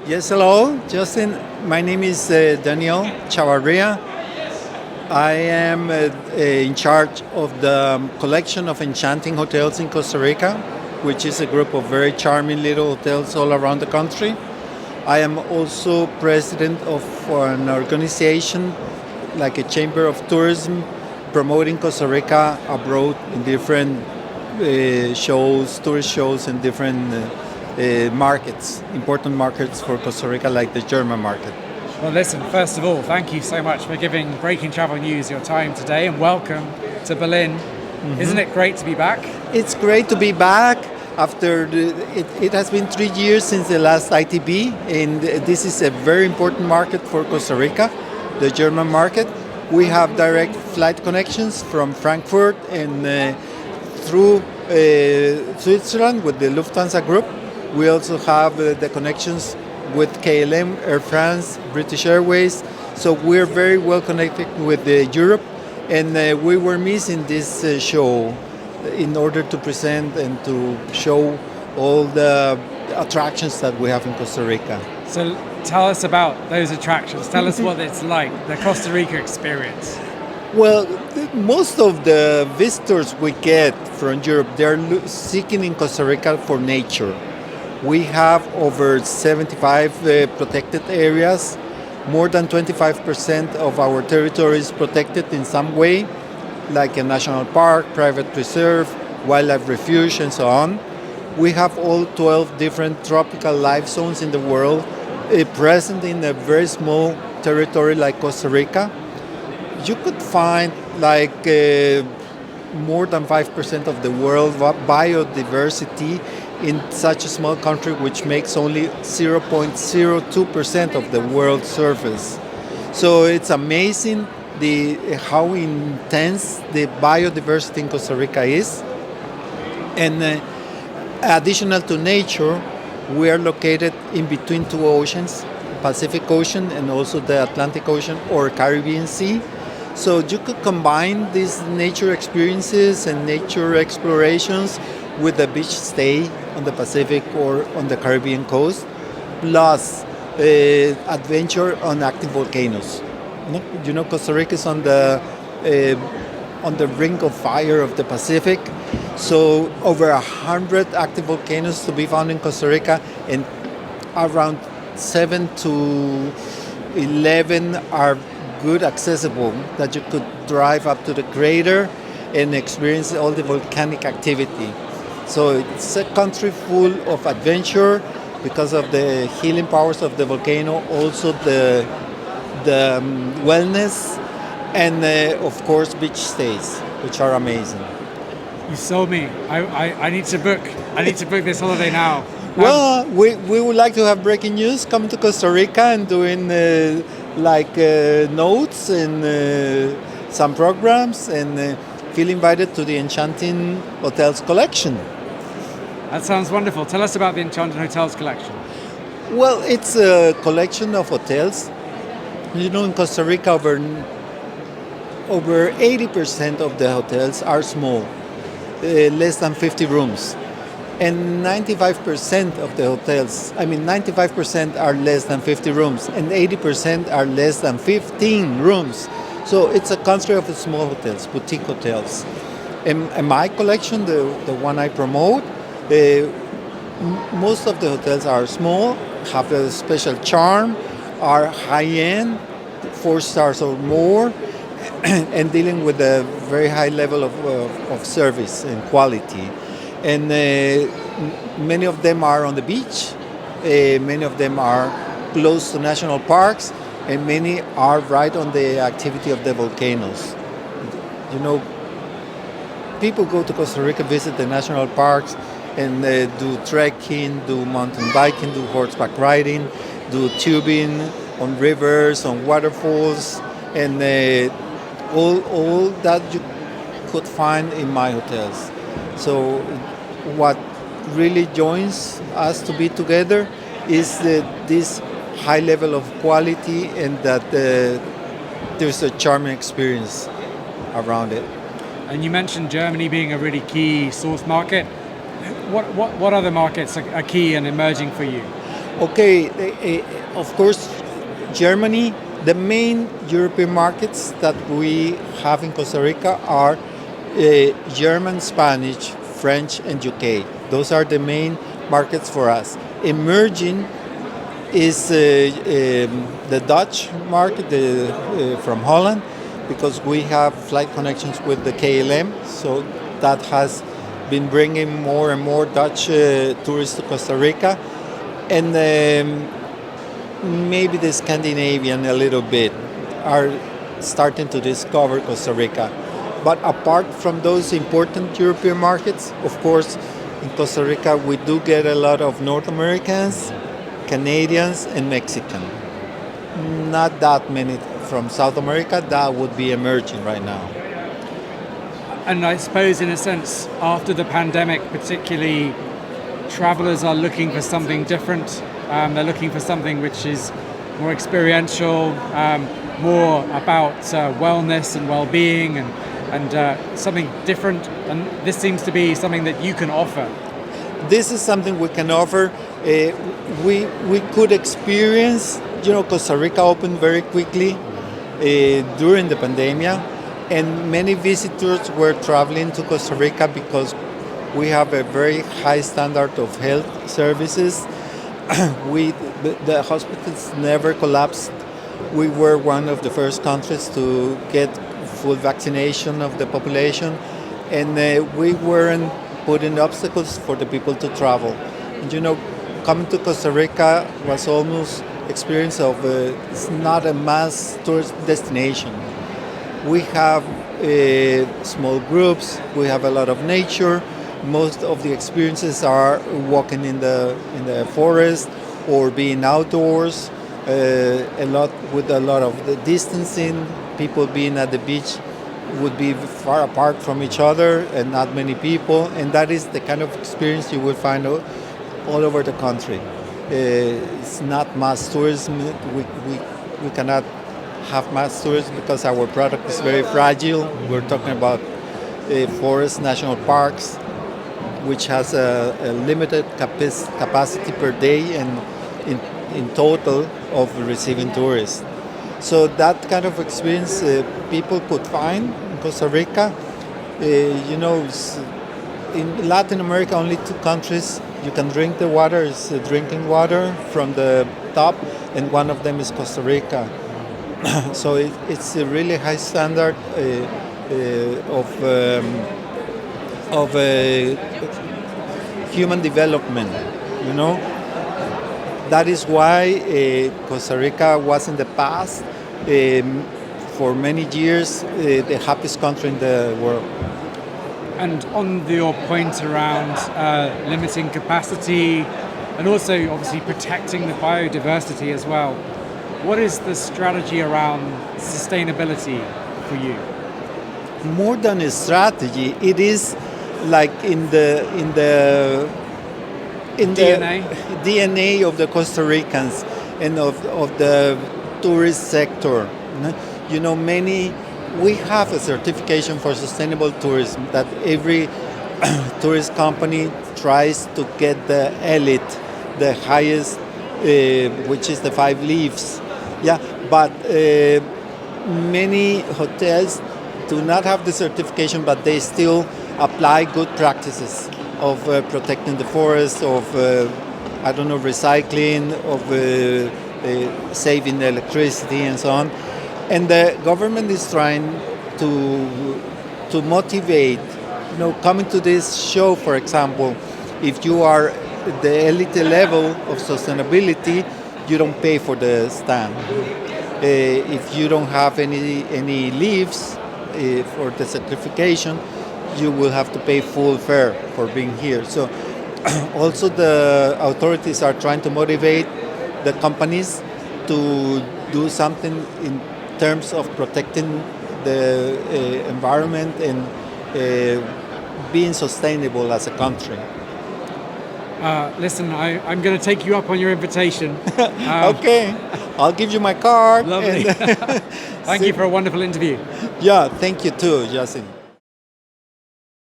Yes, hello, Justin. My name is Daniel Chavarria. I am in charge of the collection of Enchanting hotels in Costa Rica, which is a group of very charming little hotels all around the country. I am also president of an organization like a chamber of tourism promoting Costa Rica abroad in different shows, tourist shows, in different markets, important markets for Costa Rica, like the German market. Well, listen, first of all, thank you so much for giving Breaking Travel News your time today and welcome to Berlin. Isn't it great to be back? It's great to be back. It has been 3 years since the last ITB, and this is a very important market for Costa Rica, the German market. We have direct flight connections from Frankfurt and through Switzerland with the Lufthansa Group. We also have the connections with KLM, Air France, British Airways. So we're very well connected with Europe, and we were missing this show in order to present and to show all the attractions that we have in Costa Rica. So tell us about those attractions. Tell us what it's like, the Costa Rica experience. Well, most of the visitors we get from Europe, they're seeking in Costa Rica for nature. We have over 75 protected areas. More than 25% of our territory is protected in some way, like a national park, private preserve, wildlife refuge, and so on. We have all 12 different tropical life zones in the world, present in a very small territory like Costa Rica. You could find like more than 5% of the world biodiversity in such a small country, which makes only 0.02% of the world's surface. So it's amazing how intense the biodiversity in Costa Rica is. And additional to nature, we are located in between two oceans, Pacific Ocean and also the Atlantic Ocean or Caribbean Sea. So you could combine these nature experiences and nature explorations with a beach stay on the Pacific or on the Caribbean coast, plus adventure on active volcanoes. You know, Costa Rica is on the ring of fire of the Pacific. So over 100 active volcanoes to be found in Costa Rica, and around 7 to 11 are good accessible, that you could drive up to the crater and experience all the volcanic activity. So it's a country full of adventure because of the healing powers of the volcano, also the wellness, and of course beach stays, which are amazing. You sold me. I need to book. I need to book this holiday now. Well, we would like to have breaking news coming to Costa Rica and doing notes and some programs, and feel invited to the Enchanting Hotels collection. That sounds wonderful. Tell us about the Enchanting Hotels collection. Well, it's a collection of hotels. You know, in Costa Rica, over 80% of the hotels are small, less than 50 rooms. And 95% of the hotels, 95% are less than 50 rooms, and 80% are less than 15 rooms. So it's a country of small hotels, boutique hotels. In my collection, the one I promote, most of the hotels are small, have a special charm, are high-end, 4 stars or more, and dealing with a very high level of service and quality. And many of them are on the beach, many of them are close to national parks, and many are right on the activity of the volcanoes. You know, people go to Costa Rica, visit the national parks, and do trekking, do mountain biking, do horseback riding, do tubing on rivers, on waterfalls, and all that you could find in my hotels. So what really joins us to be together is this high level of quality, and that there's a charming experience around it. And you mentioned Germany being a really key source market. What other markets are key and emerging for you? Okay, of course, Germany, the main European markets that we have in Costa Rica are German, Spanish, French, and UK. Those are the main markets for us. Emerging is the Dutch market from Holland, because we have flight connections with the KLM, so that has been bringing more and more Dutch tourists to Costa Rica, and maybe the Scandinavian a little bit are starting to discover Costa Rica. But apart from those important European markets, of course, in Costa Rica we do get a lot of North Americans, Canadians, and Mexican. Not that many from South America. That would be emerging right now. And I suppose, in a sense, after the pandemic, particularly, travelers are looking for something different. They're looking for something which is more experiential, more about wellness and well-being, and something different. And this seems to be something that you can offer. This is something we can offer. We could experience, Costa Rica opened very quickly during the pandemic, and many visitors were traveling to Costa Rica because we have a very high standard of health services. The hospitals never collapsed. We were one of the first countries to get full vaccination of the population, and we weren't putting obstacles for the people to travel. And coming to Costa Rica was almost experience of it's not a mass tourist destination. We have small groups. We have a lot of nature. Most of the experiences are walking in the forest or being outdoors. A lot of the distancing. People being at the beach would be far apart from each other and not many people. And that is the kind of experience you will find all over the country. It's not mass tourism. We cannot have mass tourism because our product is very fragile. We're talking about forest national parks, which has a limited capacity per day and in total of receiving tourists. So that kind of experience people could find in Costa Rica. In Latin America, only 2 countries you can drink the water is drinking water from the top, and one of them is Costa Rica. So it's a really high standard of human development. That is why Costa Rica was in the past, for many years, the happiest country in the world. And on your point around limiting capacity and also obviously protecting the biodiversity as well, what is the strategy around sustainability for you? More than a strategy, it is like in the DNA of the Costa Ricans and of the tourist sector. We have a certification for sustainable tourism that every tourist company tries to get the elite, the highest, which is the 5 leaves. Yeah, but many hotels do not have the certification, but they still apply good practices of protecting the forest, of recycling, of saving the electricity and so on. And the government is trying to motivate, coming to this show, for example, if you are the elite level of sustainability, you don't pay for the stand. If you don't have any leaves for the certification, you will have to pay full fare for being here. So also the authorities are trying to motivate the companies to do something in terms of protecting the environment and being sustainable as a country. Listen, I'm going to take you up on your invitation. Okay, I'll give you my card. Lovely. Thank you for a wonderful interview. Yeah, thank you too, Yasin.